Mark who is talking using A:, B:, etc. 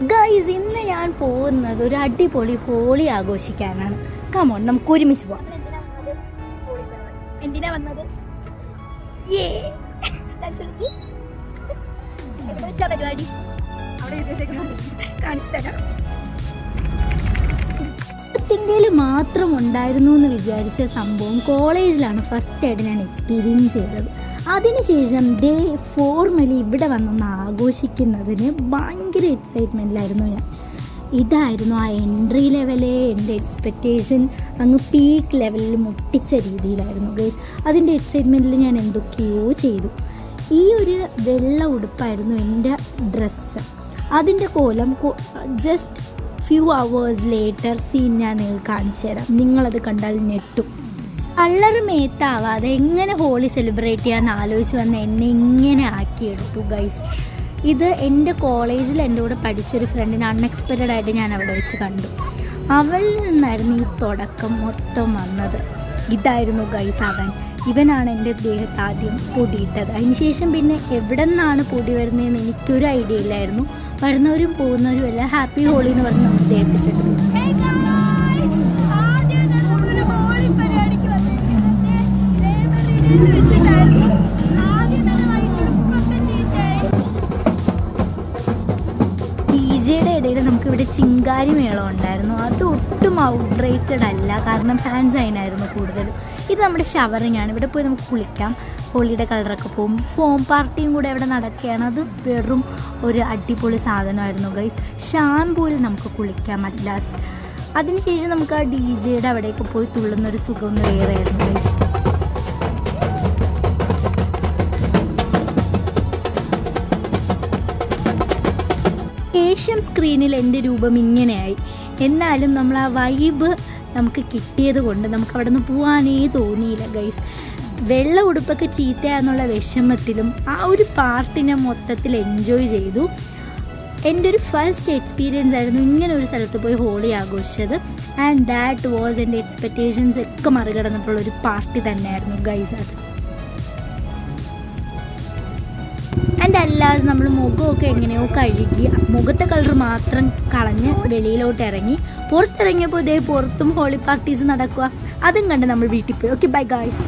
A: Guys, ഇന്ന് ഞാൻ പോകുന്നത് ഒരു അടിപൊളി ഹോളി ആഘോഷിക്കാനാണ്. കമോൺ, നമുക്ക് ഒരുമിച്ച് പോകാം. എന്തിനാ വന്നത്? പരിപാടി കാണിച്ചു തരാം. ഇന്ത്യയിൽ മാത്രം ഉണ്ടായിരുന്നു എന്ന് വിചാരിച്ച സംഭവം കോളേജിലാണ് ഫസ്റ്റ് ആയിട്ട് ഞാൻ എക്സ്പീരിയൻസ് ചെയ്തത്. അതിനുശേഷം ഡേ ഫോർമലി ഇവിടെ വന്നൊന്ന് ആഘോഷിക്കുന്നതിന് ഭയങ്കര എക്സൈറ്റ്മെൻറ്റിലായിരുന്നു ഞാൻ. ഇതായിരുന്നു ആ എൻട്രി ലെവലേ. എൻ്റെ എക്സ്പെക്റ്റേഷൻ അങ്ങ് പീക്ക് ലെവലിൽ മുട്ടിച്ച രീതിയിലായിരുന്നു ഗൈസ്. അതിൻ്റെ എക്സൈറ്റ്മെൻറ്റിൽ ഞാൻ എന്തൊക്കെയോ ചെയ്തു. ഈ ഒരു വെള്ള ഉടുപ്പായിരുന്നു എൻ്റെ ഡ്രസ്സ്. അതിൻ്റെ കോലം just few hours later scene ഞാൻ നിങ്ങൾക്ക് കാണിച്ചു തരാം. നിങ്ങളത് കണ്ടാൽ ഞെട്ടും. കള്ളറ് മേത്താവാതെ എങ്ങനെ ഹോളി സെലിബ്രേറ്റ് ചെയ്യാമെന്ന് ആലോചിച്ച് വന്ന് എന്നെ ഇങ്ങനെ ആക്കിയെടുത്തു ഗൈസ്. ഇത് എൻ്റെ കോളേജിൽ എൻ്റെ കൂടെ പഠിച്ചൊരു ഫ്രണ്ടിന് അൺഎക്സ്പെക്റ്റഡ് ആയിട്ട് ഞാൻ അവിടെ വെച്ച് കണ്ടു. അവളിൽ നിന്നായിരുന്നു ഈ തുടക്കം മൊത്തം വന്നത്. ഇതായിരുന്നു ഗൈസ് അവൻ. ഇവനാണ് എൻ്റെ ദേഹത്ത് ആദ്യം പൊടിയിട്ടത്. അതിനുശേഷം പിന്നെ എവിടെ നിന്നാണ് പൊടി വരുന്നതെന്ന് എനിക്കൊരു ഐഡിയ ഇല്ലായിരുന്നു. വരുന്നവരും പോകുന്നവരും എല്ലാം ഹാപ്പി ഹോളി എന്ന് പറഞ്ഞ് നമ്മൾ ദേഹത്തിട്ടിട്ടു. ഡിജെയുടെ ഇടയിൽ നമുക്കിവിടെ ചിങ്കാരി മേളം ഉണ്ടായിരുന്നു. അത് ഒട്ടും ഔട്ട്റേറ്റഡ് അല്ല, കാരണം ഫാൻസ് അതിനായിരുന്നു കൂടുതലും. ഇത് നമ്മുടെ ഷവറിങ് ആണ്. ഇവിടെ പോയി നമുക്ക് കുളിക്കാം, ഹോളിയുടെ കളറൊക്കെ പോകും. ഫോം പാർട്ടിയും കൂടെ ഇവിടെ നടക്കുകയാണ്. അത് വെറും ഒരു അടിപൊളി സാധനമായിരുന്നു ഗൈസ്. ഷാംപൂയിൽ നമുക്ക് കുളിക്കാം അറ്റ് ലാസ്റ്റ്. അതിനുശേഷം നമുക്ക് ആ ഡിജെയുടെ അവിടെയൊക്കെ പോയി തുള്ളുന്നൊരു സുഖം വേറെ ആയിരുന്നു ഗൈസ്. ഏഷ്യൻ സ്ക്രീനിൽ എൻ്റെ രൂപം ഇങ്ങനെയായി. എന്നാലും നമ്മൾ ആ വൈബ് നമുക്ക് കിട്ടിയത് കൊണ്ട് നമുക്ക് അവിടെ നിന്ന് പോകാനേ തോന്നിയില്ല ഗൈസ്. വെള്ള ഉടുപ്പൊക്കെ ചീത്തയാന്നുള്ള വിഷമത്തിലും ആ ഒരു പാർട്ടിനെ മൊത്തത്തിൽ എൻജോയ് ചെയ്തു. എൻ്റെ ഒരു ഫസ്റ്റ് എക്സ്പീരിയൻസ് ആയിരുന്നു ഇങ്ങനെ ഒരു സ്ഥലത്ത് പോയി ഹോളി ആഘോഷിച്ചത്. ആൻഡ് ദാറ്റ് വാസ് എൻ്റെ എക്സ്പെക്റ്റേഷൻസ് ഒക്കെ മറികടന്നിട്ടുള്ളൊരു പാർട്ടി തന്നെയായിരുന്നു ഗൈസ് അത്. ആൻഡ് അല്ലാതെ നമ്മൾ മുഖമൊക്കെ എങ്ങനെയോ കഴുകി മുഖത്തെ കളർ മാത്രം കളഞ്ഞ് വെളിയിലോട്ട് ഇറങ്ങി. പുറത്തിറങ്ങിയപ്പോൾ ഇതേ പുറത്തും ഹോളി പാർട്ടീസ് നടക്കുക. അതും കണ്ട് നമ്മൾ വീട്ടിൽ പോയി. Okay, bye guys.